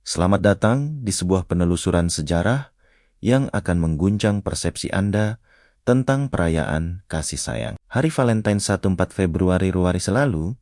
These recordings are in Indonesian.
Selamat datang di sebuah penelusuran sejarah yang akan mengguncang persepsi Anda tentang perayaan kasih sayang. Hari Valentine 14 Februari selalu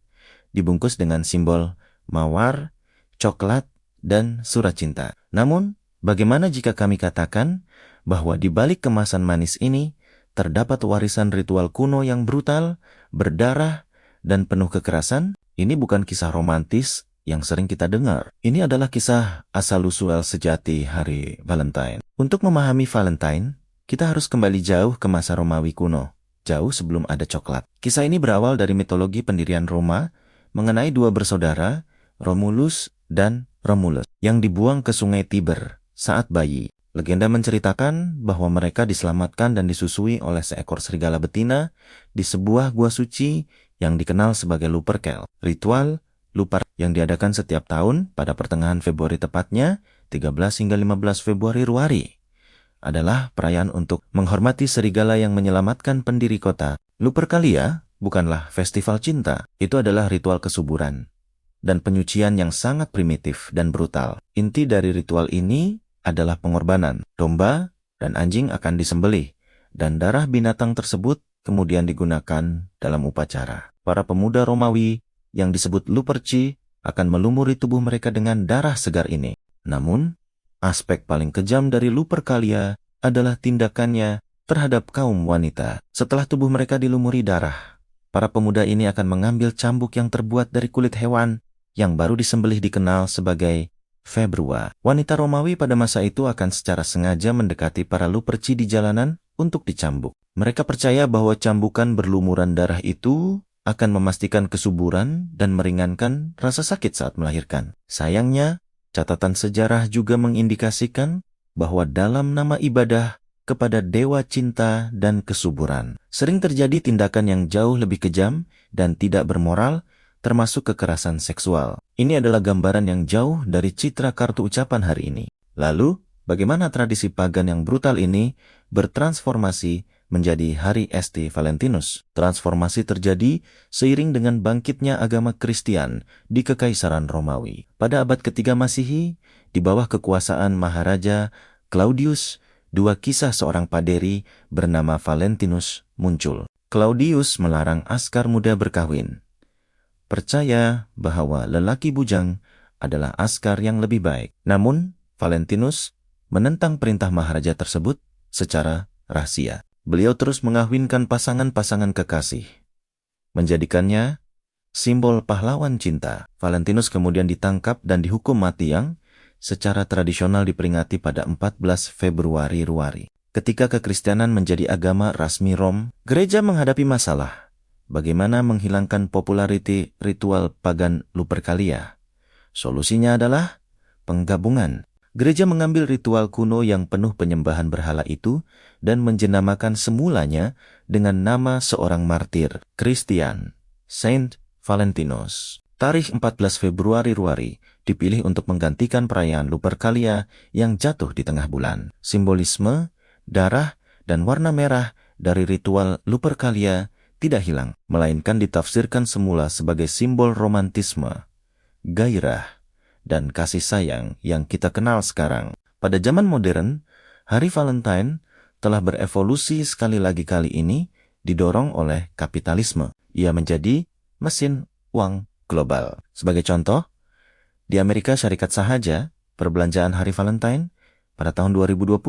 dibungkus dengan simbol mawar, coklat, dan surat cinta. Namun, bagaimana jika kami katakan bahwa di balik kemasan manis ini terdapat warisan ritual kuno yang brutal, berdarah, dan penuh kekerasan? Ini bukan kisah romantis yang sering kita dengar. Ini adalah kisah asal-usul sejati hari Valentine. Untuk memahami Valentine, kita harus kembali jauh ke masa Romawi kuno, jauh sebelum ada coklat. Kisah ini berawal dari mitologi pendirian Roma mengenai dua bersaudara, Romulus dan Romulus, yang dibuang ke sungai Tiber saat bayi. Legenda menceritakan bahwa mereka diselamatkan dan disusui oleh seekor serigala betina di sebuah gua suci yang dikenal sebagai Lupercal. Ritual Lupar yang diadakan setiap tahun pada pertengahan Februari, tepatnya 13 hingga 15 Februari adalah perayaan untuk menghormati serigala yang menyelamatkan pendiri kota. Lupercalia bukanlah festival cinta, itu adalah ritual kesuburan dan penyucian yang sangat primitif dan brutal. Inti dari ritual ini adalah pengorbanan. Domba dan anjing akan disembelih, dan darah binatang tersebut kemudian digunakan dalam upacara. Para pemuda Romawi yang disebut Luperci akan melumuri tubuh mereka dengan darah segar ini. Namun, aspek paling kejam dari Lupercalia adalah tindakannya terhadap kaum wanita. Setelah tubuh mereka dilumuri darah, para pemuda ini akan mengambil cambuk yang terbuat dari kulit hewan yang baru disembelih, dikenal sebagai Februa. Wanita Romawi pada masa itu akan secara sengaja mendekati para Luperci di jalanan untuk dicambuk. Mereka percaya bahwa cambukan berlumuran darah itu akan memastikan kesuburan dan meringankan rasa sakit saat melahirkan. Sayangnya, catatan sejarah juga mengindikasikan bahwa dalam nama ibadah kepada dewa cinta dan kesuburan, sering terjadi tindakan yang jauh lebih kejam dan tidak bermoral, termasuk kekerasan seksual. Ini adalah gambaran yang jauh dari citra kartu ucapan hari ini. Lalu, bagaimana tradisi pagan yang brutal ini bertransformasi menjadi Hari St. Valentinus? Transformasi terjadi seiring dengan bangkitnya agama Kristian di Kekaisaran Romawi. Pada abad ketiga Masehi, di bawah kekuasaan Maharaja Claudius, dua kisah seorang paderi bernama Valentinus muncul. Claudius melarang askar muda berkawin, percaya bahwa lelaki bujang adalah askar yang lebih baik. Namun, Valentinus menentang perintah Maharaja tersebut secara rahasia. Beliau terus mengawinkan pasangan-pasangan kekasih, menjadikannya simbol pahlawan cinta. Valentinus kemudian ditangkap dan dihukum mati yang secara tradisional diperingati pada 14 Februari. Ketika kekristenan menjadi agama rasmi Rom, gereja menghadapi masalah. Bagaimana menghilangkan populariti ritual pagan Lupercalia? Solusinya adalah penggabungan. Gereja mengambil ritual kuno yang penuh penyembahan berhala itu dan menjenamakan semulanya dengan nama seorang martir Kristian, Saint Valentinus. Tarikh 14 Februari dipilih untuk menggantikan perayaan Lupercalia yang jatuh di tengah bulan. Simbolisme, darah, dan warna merah dari ritual Lupercalia tidak hilang, melainkan ditafsirkan semula sebagai simbol romantisme, gairah, dan kasih sayang yang kita kenal sekarang. Pada zaman modern, Hari Valentine telah berevolusi sekali lagi, kali ini didorong oleh kapitalisme. Ia menjadi mesin uang global. Sebagai contoh, di Amerika Syarikat sahaja, perbelanjaan Hari Valentine pada tahun 2020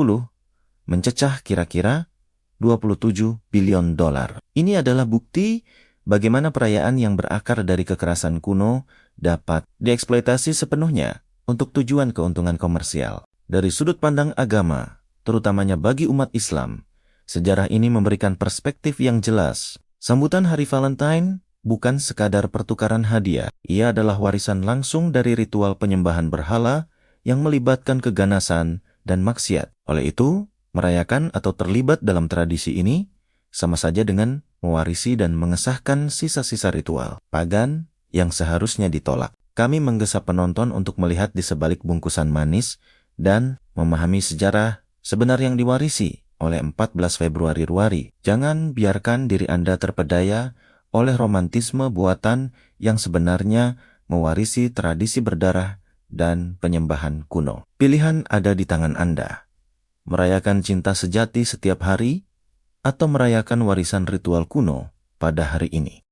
mencecah kira-kira 27 bilion dolar. Ini adalah bukti bagaimana perayaan yang berakar dari kekerasan kuno dapat dieksploitasi sepenuhnya untuk tujuan keuntungan komersial. Dari sudut pandang agama, terutamanya bagi umat Islam, sejarah ini memberikan perspektif yang jelas. Sambutan Hari Valentine bukan sekadar pertukaran hadiah. Ia adalah warisan langsung dari ritual penyembahan berhala yang melibatkan keganasan dan maksiat. Oleh itu, merayakan atau terlibat dalam tradisi ini sama saja dengan mewarisi dan mengesahkan sisa-sisa ritual pagan yang seharusnya ditolak. Kami menggesa penonton untuk melihat di sebalik bungkusan manis dan memahami sejarah sebenar yang diwarisi oleh 14 Februari. Jangan biarkan diri Anda terpedaya oleh romantisme buatan yang sebenarnya mewarisi tradisi berdarah dan penyembahan kuno. Pilihan ada di tangan Anda. Merayakan cinta sejati setiap hari atau merayakan warisan ritual kuno pada hari ini.